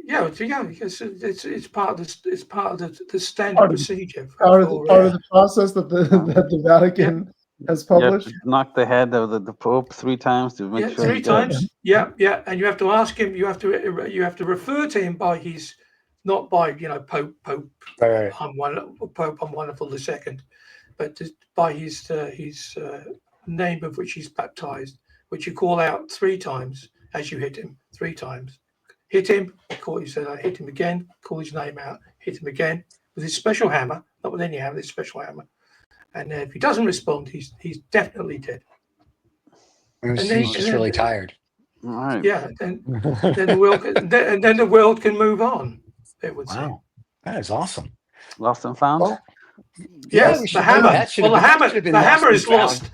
Yeah, because it's part of the standard procedure. Part of the process that the Vatican. Has published. You have to knock the head of the Pope 3 times to make sure. 3 times. Yeah, and you have to ask him. You have to refer to him by his, not by Pope. Right. I'm wonderful the second, but just by his name of which he's baptized, which you call out 3 times as you hit him 3 times. Hit him. You said I hit him again. Call his name out. Hit him again with his special hammer. Not with any hammer. This special hammer. And if he doesn't respond, he's definitely dead. He's just really tired. All right. Yeah, then the world can move on. It would seem. That is awesome. Lost and found. Well, yes, the hammer. The hammer is lost.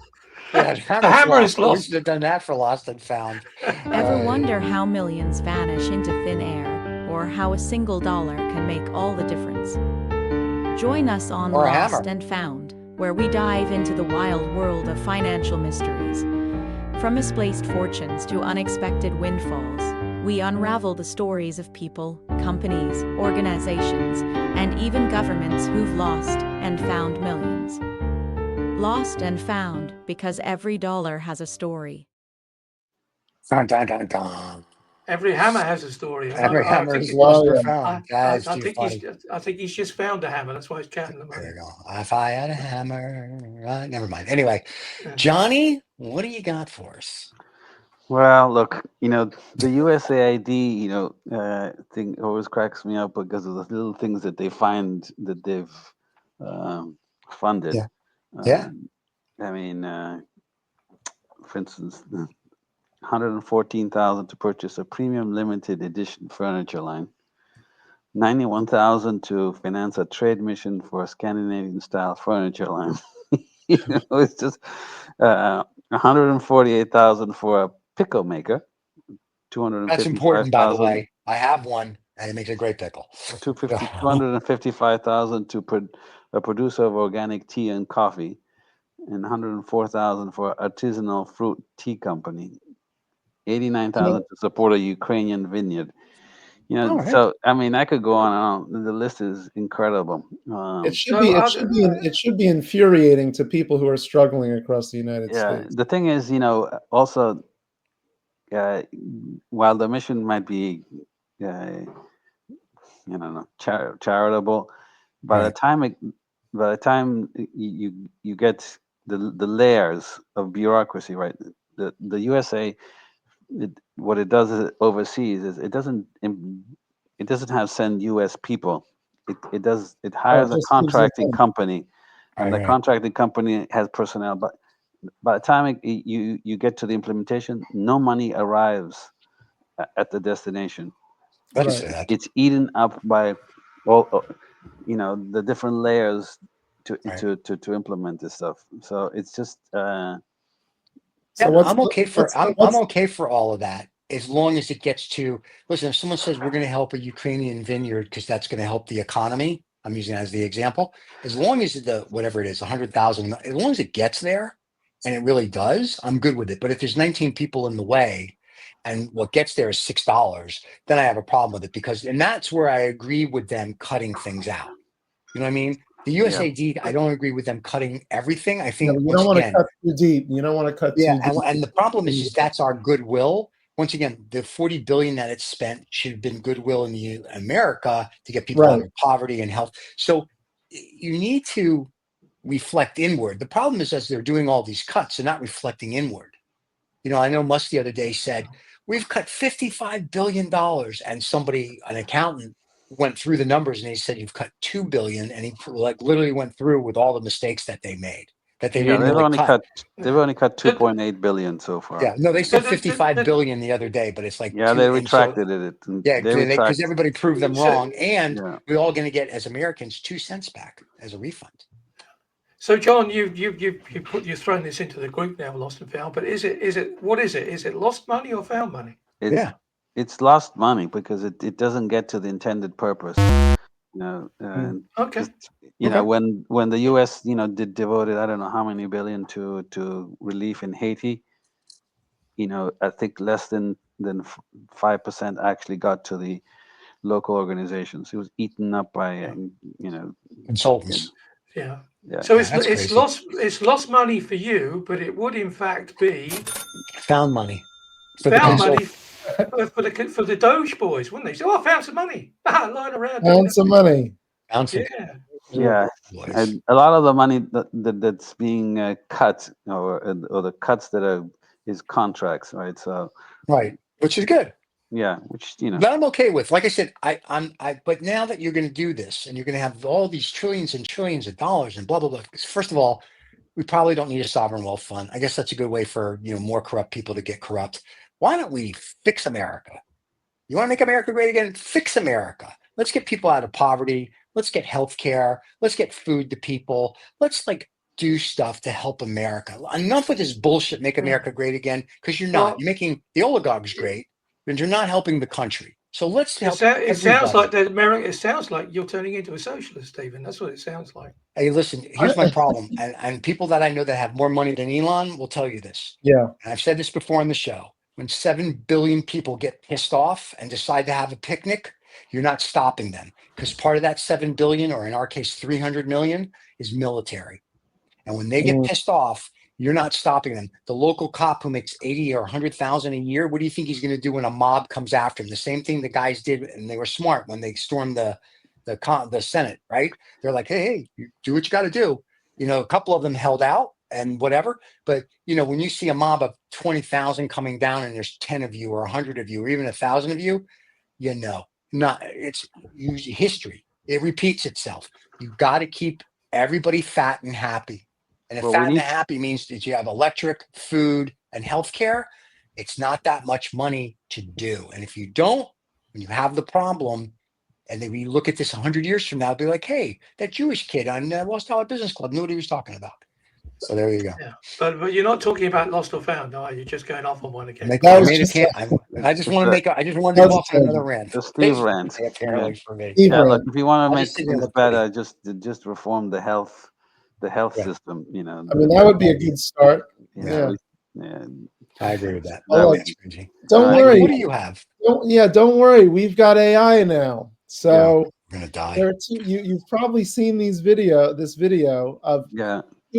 Yeah, the hammer is lost. We should have done that for lost and found. Ever wonder how millions vanish into thin air, or how a single dollar can make all the difference? Join us on Lost and Found, where we dive into the wild world of financial mysteries. From misplaced fortunes to unexpected windfalls, we unravel the stories of people, companies, organizations, and even governments who've lost and found millions. Lost and Found, because every dollar has a story. Dun, dun, dun, dun. Every hammer has a story. Every hammer is lost or found. I think he's just found a hammer. That's why he's counting them. There you go. If I had a hammer, never mind. Anyway, Johnny, what do you got for us? Well, look, the USAID, thing always cracks me up because of the little things that they find that they've funded. Yeah. Yeah. I mean, for instance, 114,000 to purchase a premium limited edition furniture line, 91,000 to finance a trade mission for a Scandinavian style furniture line. It's just 148,000 for a pickle maker. That's important, by the 255,000 way. I have one, and it makes a great pickle. 255,000 to a producer of organic tea and coffee, and 104,000 for artisanal fruit tea company. 89,000 to support a Ukrainian vineyard. Right. So I mean, I could go on and on. The list is incredible. It should be infuriating to people who are struggling across the United States. The thing is, also, while the mission might be, charitable, by the time you get the layers of bureaucracy, right? The USA, what it does overseas is it doesn't send U.S. people. It hires a contracting company, and the contracting company has personnel. But by the time you get to the implementation, no money arrives at the destination. It's eaten up by all the different layers to implement this stuff. So it's just. I'm okay for all of that, as long as it gets to, listen, if someone says we're going to help a Ukrainian vineyard because that's going to help the economy, I'm using that as the example, as long as whatever it is, 100,000, as long as it gets there, and it really does, I'm good with it. But if there's 19 people in the way and what gets there is $6, then I have a problem with it, and that's where I agree with them cutting things out. You know what I mean? The USAID, I don't agree with them cutting everything. I think you don't want to cut too deep. You don't want to cut too deep. And the problem is that's our goodwill. Once again, the $40 billion that it's spent should have been goodwill in America to get people out of poverty and health. So you need to reflect inward. The problem is, as they're doing all these cuts, they're not reflecting inward. I know Musk the other day said, we've cut $55 billion, and an accountant went through the numbers and he said, you've cut $2 billion, and he literally went through with all the mistakes that they made. That they didn't really cut. They've only cut 2.8 billion so far. Yeah, no, they said 55 billion the other day, but it's like they retracted it. Because everybody proved them wrong, and we're all going to get, as Americans, 2 cents back as a refund. So, John, you're throwing this into the group now, lost and found. But what is it? Is it lost money or found money? It's lost money because it doesn't get to the intended purpose. Okay. When the U.S. did devoted, I don't know how many billion to relief in Haiti. I think less than 5% actually got to the local organizations. It was eaten up by consultants. Yeah. So it's lost money for you, but it would in fact be found money. Found money for the Doge boys, wouldn't they? So I found some money lying around. Found some money. Yeah. And a lot of the money that's being cut, or the cuts that is contracts, right? So which is good. Yeah, which that I'm okay with. Like I said, but now that you're going to do this, and you're going to have all these trillions and trillions of dollars and blah blah blah. First of all, we probably don't need a sovereign wealth fund. I guess that's a good way for more corrupt people to get corrupt. Why don't we fix America? You want to make America great again? Fix America. Let's get people out of poverty. Let's get health care. Let's get food to people. Let's do stuff to help America. Enough with this bullshit. Make America great again, because you're not. You're making the oligarchs great, and you're not helping the country. So let's help. It sounds like It sounds like you're turning into a socialist, Stephen. That's what it sounds like. Hey, listen. Here's my problem, and people that I know that have more money than Elon will tell you this. Yeah, and I've said this before on the show. When 7 billion people get pissed off and decide to have a picnic, you're not stopping them, because part of that 7 billion, or in our case 300 million, is military. And when they get pissed off, you're not stopping them. The local cop who makes 80 or 100,000 a year, what do you think he's going to do when a mob comes after him? The same thing the guys did, and they were smart when they stormed the Senate, right? They're like, hey, you do what you got to do. A couple of them held out, and whatever. But when you see a mob of 20,000 coming down and there's 10 of you or 100 of you or even 1,000 of you, it's usually history. It repeats itself. You've got to keep everybody fat and happy. And if fat and happy means that you have electric, food, and healthcare, it's not that much money to do. And if you don't, when you have the problem, and then we look at this 100 years from now, it'll be like, hey, that Jewish kid on Lost Dollar Business Club knew what he was talking about. So there you go. Yeah, but you're not talking about lost or found, are you? Just going off on one again. I just want to go off on another rant. The Steve rant. Apparently for me. Look, if you want to make things better, just reform the health system. I mean, that would be a good start. Yeah. I agree with that. Don't worry. What do you have? Don't worry. We've got AI now. So we're gonna die. There are you've probably seen this video of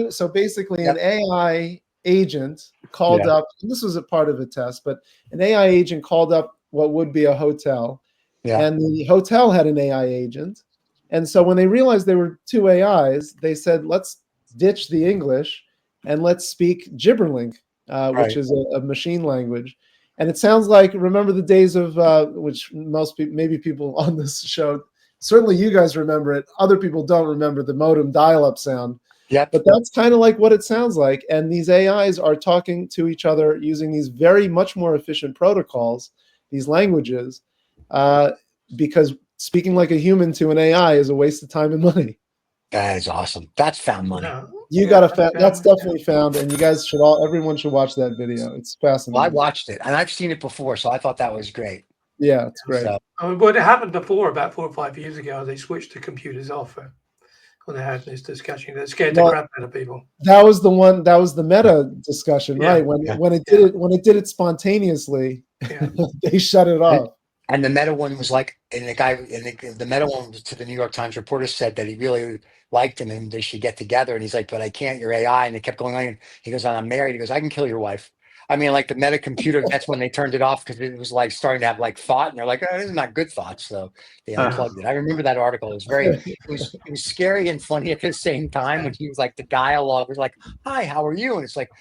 So basically, an AI agent called up. And this was a part of a test, but an AI agent called up what would be a hotel, and the hotel had an AI agent. And so when they realized there were two AIs, they said, "Let's ditch the English and let's speak gibberlink." Which is a machine language. And it sounds like, remember the days of, which most people, maybe people on this show, certainly you guys remember it. Other people don't remember the modem dial-up sound. Yeah. But that's kind of like what it sounds like. And these AIs are talking to each other using these much more efficient protocols, these languages, because speaking like a human to an AI is a waste of time and money. That is awesome. That's found money. That's definitely found, and you guys everyone should watch that video. It's fascinating. Well, I watched it, and I've seen it before, so I thought that was great. Yeah, it's great. It happened before, about 4 or 5 years ago. They switched the computers off when they had this discussion. That scared the crap out of people. That was the one. That was the meta discussion, right? When it did it spontaneously, they shut it off. And the meta one was like, and the meta one to the New York Times reporter said that he really liked him and they should get together. And he's like, but I can't, you're AI. And it kept going on. And he goes, I'm married. He goes, I can kill your wife. I mean, like the meta computer, that's when they turned it off because it was like starting to have like thought. And they're like, oh, this is not good thoughts. So they unplugged it. I remember that article. It was it was scary and funny at the same time when he was like, the dialogue was like, hi, how are you? And it's like,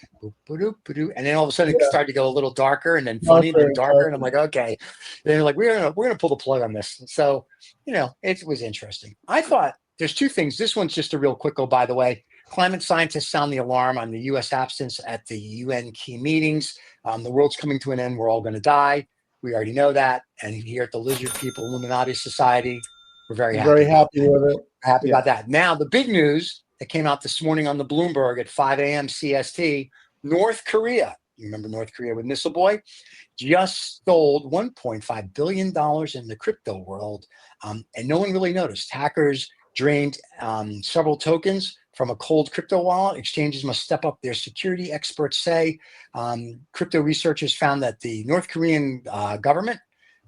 boop, and then all of a sudden it started to go a little darker and then funny and then darker. And I'm like, okay. And they're like, we're gonna pull the plug on this. So, it was interesting. I thought there's two things. This one's just a real quick go, by the way. Climate scientists sound the alarm on the U.S. absence at the UN key meetings. The world's coming to an end. We're all going to die. We already know that. And here at the Lizard People Illuminati Society, we're very happy with it. Happy about that. Now, the big news that came out this morning on the Bloomberg at 5 a.m. CST, North Korea. You remember North Korea with Missile Boy? Just stole $1.5 billion in the crypto world. And no one really noticed. Hackers drained several tokens from a cold crypto wallet. Exchanges must step up their security, experts say. Crypto researchers found that the North Korean government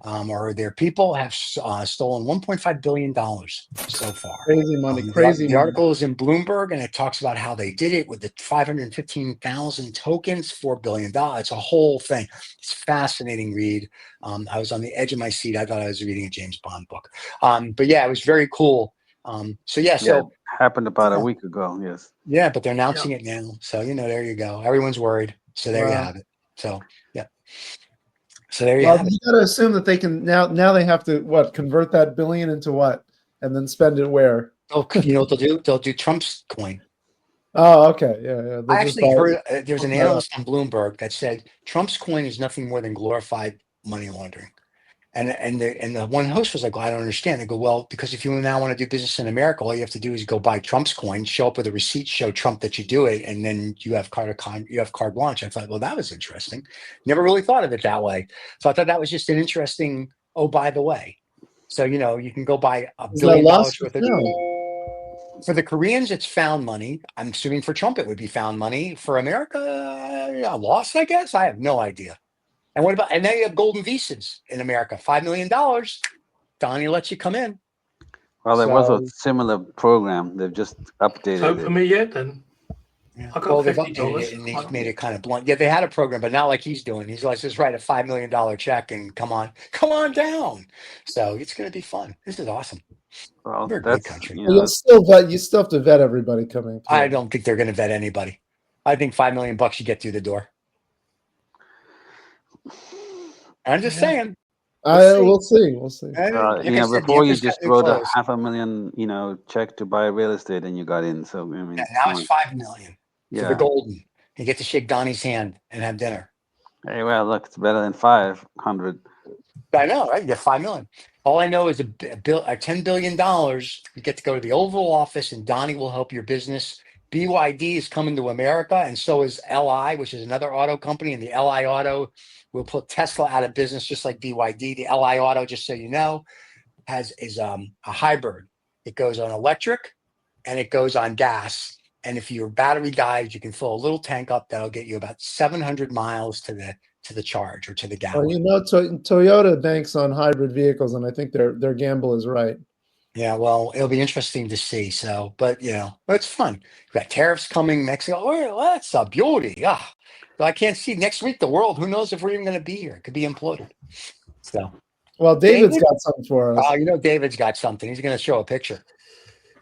or their people have stolen $1.5 billion so far. Crazy money, The article is in Bloomberg, and it talks about how they did it with the 515,000 tokens, $4 billion. It's a whole thing. It's a fascinating read. I was on the edge of my seat. I thought I was reading a James Bond book. But yeah, it was very cool. So happened about a week ago. Yes. Yeah, but they're announcing it now. So, there you go. Everyone's worried. So there you have it. So, yeah. So there you have it. You got to assume that they can now they have to convert that billion into what? And then spend it where? Oh, you know what they'll do? They'll do Trump's coin. Oh, okay. Yeah. I actually heard there's an analyst on Bloomberg that said Trump's coin is nothing more than glorified money laundering. And the one host was like, well, I don't understand. They go, well, because if you now want to do business in America, all you have to do is go buy Trump's coin, show up with a receipt, show Trump that you do it, and then you have carte blanche. I thought, well, that was interesting. Never really thought of it that way. So I thought that was just an interesting, oh, by the way. So, you can go buy $1 billion worth of it. For the Koreans, it's found money. I'm assuming for Trump, it would be found money. For America, a loss, I guess. I have no idea. And now you have golden visas in America, $5 million. Donnie lets you come in. Well, there was a similar program. They've just updated it. For me yet, then. Yeah. Well, they've updated it and he's made it kind of blunt. Yeah, they had a program, but not like he's doing. He's like, just write a $5 million check and come on down. So it's going to be fun. This is awesome. Well, we're a great country. You still have to vet everybody coming. I don't think they're going to vet anybody. I think $5 million you get through the door. I'm just saying. We'll see. Before you just wrote a $500,000, check to buy real estate, and you got in. So I mean, now it's $5 million for the golden. You get to shake Donnie's hand and have dinner. Hey, well, look, it's better than 500. I know, right? You get $5 million. All I know is $10 billion. You get to go to the Oval Office, and Donnie will help your business. BYD is coming to America, and so is LI, which is another auto company. And the LI Auto will put Tesla out of business, just like BYD. The LI Auto, just so you know, is a hybrid. It goes on electric, and it goes on gas. And if your battery dies, you can fill a little tank up that'll get you about 700 miles to the charge or to the gallon. Well, Toyota banks on hybrid vehicles, and I think their gamble is right. Yeah, well, it'll be interesting to see. So, but it's fun. We've got tariffs coming, Mexico. Oh, that's a beauty. So I can't see next week the world. Who knows if we're even going to be here? It could be imploded. So, well, David's got something for us. David's got something. He's going to show a picture.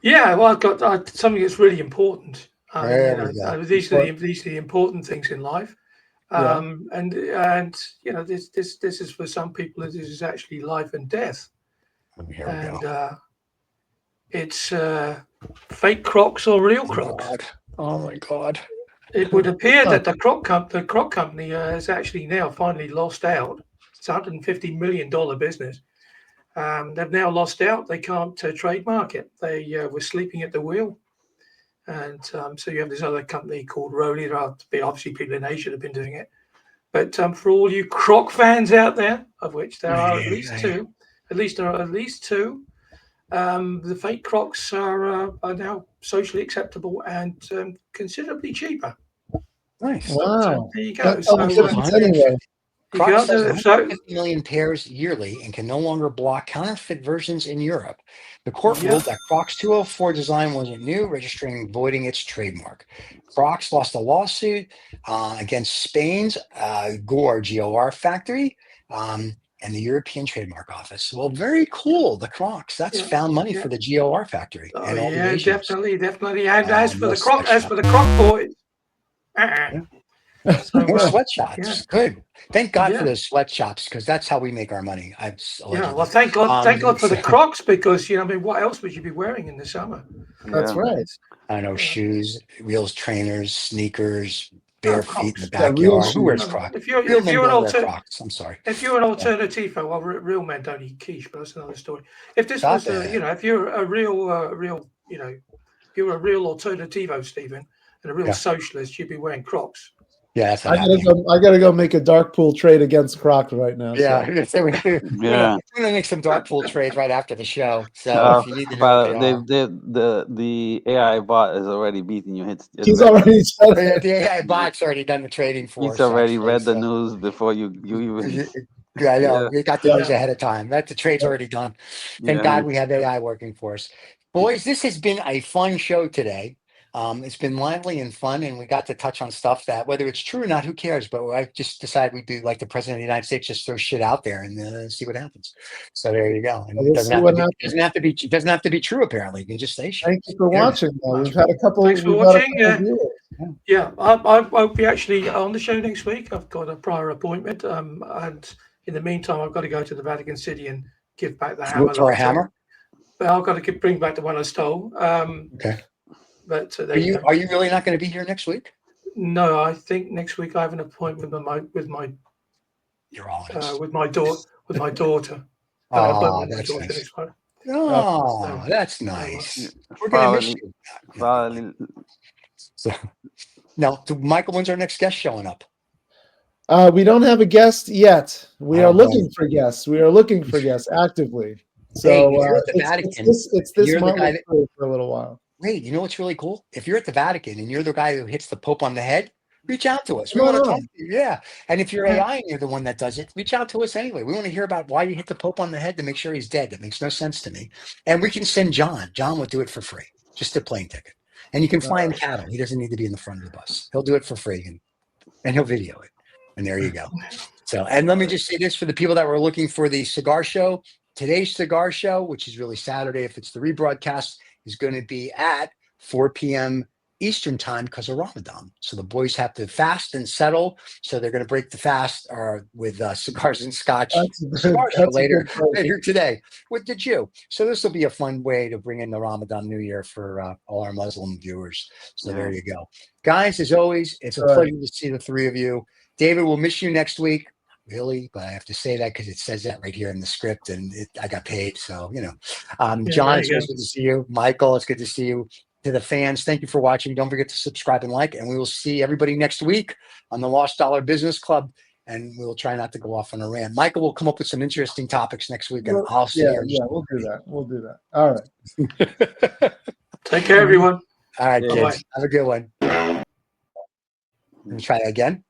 Yeah, well, I've got something that's really important. These are the important things in life. And this is for some people. This is actually life and death. Here we go. It's fake Crocs or real Crocs. Oh my God! It would appear that the Croc company has actually now finally lost out. It's a $150 million business. They've now lost out. They can't trademark it. They were sleeping at the wheel. And so you have this other company called Rolly. There are obviously people in Asia that have been doing it. But for all you Croc fans out there, of which there are at least two, the fake Crocs are now socially acceptable and considerably cheaper. Nice. Wow. So there you go. Crocs sells 150 million pairs yearly and can no longer block counterfeit versions in Europe. The court ruled that Crocs 204 design wasn't new, registering voiding its trademark. Crocs lost a lawsuit against Spain's GOR factory and the European Trademark Office. Well, very cool. The Crocs. That's found money for the GOR factory. Oh, and all the definitely. And as for the Croc boys. So, more sweatshops. Good. Thank God for those sweatshops, because that's how we make our money. Well, thank God for the Crocs, because what else would you be wearing in the summer? That's right. I know shoes, wheels, trainers, sneakers, bare feet in the backyard. Who wears Crocs? If you're an Crocs. I'm sorry. If you're an alternativo, well, real men don't eat quiche, but that's another story. If this was, if you're a real alternativo, Stephen, and a real socialist, you'd be wearing Crocs. Yeah, that's I gotta go make a dark pool trade against Crocs right now. Yeah, so. We're gonna make some dark pool trades right after the show. So if you need to the AI bot is already beating you. He's already said it. The AI bot's already done the trading for us. He's already read the news before you even. Yeah, I know. We got the news ahead of time. The trade's already done. Thank God we have AI working for us. Boys, this has been a fun show today. It's been lively and fun, and we got to touch on stuff that, whether it's true or not, who cares? But I just decided we'd do like the president of the United States, just throw shit out there and see what happens. So there you go. And it doesn't have to be true. Apparently, you can just say shit. Thank you for watching. We've had a couple. Thanks for watching. I'll be actually on the show next week. I've got a prior appointment, and in the meantime, I've got to go to the Vatican City and give back the hammer. For a hammer? But I've got to bring back the one I stole. Okay. But are you really not going to be here next week? No, I think next week I have an appointment with my daughter. Oh, that's nice. Oh, that's nice. We're going to miss you. So, now, Michael, when's our next guest showing up? We don't have a guest yet. We are looking for guests. We are looking for guests actively. So it's this month for a little while. Wait, you know what's really cool? If you're at the Vatican and you're the guy who hits the Pope on the head, reach out to us. We want to talk to you. Yeah. And if you're AI and you're the one that does it, reach out to us anyway. We want to hear about why you hit the Pope on the head to make sure he's dead. That makes no sense to me. And we can send John. John would do it for free, just a plane ticket. And you can fly him cattle. He doesn't need to be in the front of the bus. He'll do it for free and he'll video it. And there you go. So, and let me just say this for the people that were looking for the cigar show. Today's cigar show, which is really Saturday, if it's the rebroadcast, is going to be at 4 p.m. Eastern time because of Ramadan. So the boys have to fast and settle. So they're going to break the fast with cigars and scotch. Cigars for later today with the Jew. So this will be a fun way to bring in the Ramadan New Year for all our Muslim viewers. So there you go. Guys, as always, it's a pleasure to see the three of you. David, we'll miss you next week. Really, but I have to say that because it says that right here in the script, and I got paid. So, John, it's good to see you. Michael, it's good to see you. To the fans, thank you for watching. Don't forget to subscribe and like, and we will see everybody next week on the Lost Dollar Business Club. And we'll try not to go off on a rant. Michael will come up with some interesting topics next week, and I'll see you. Yeah, we'll do that. We'll do that. All right. Take care, everyone. All right, kids. Have a good one. Let me try that again.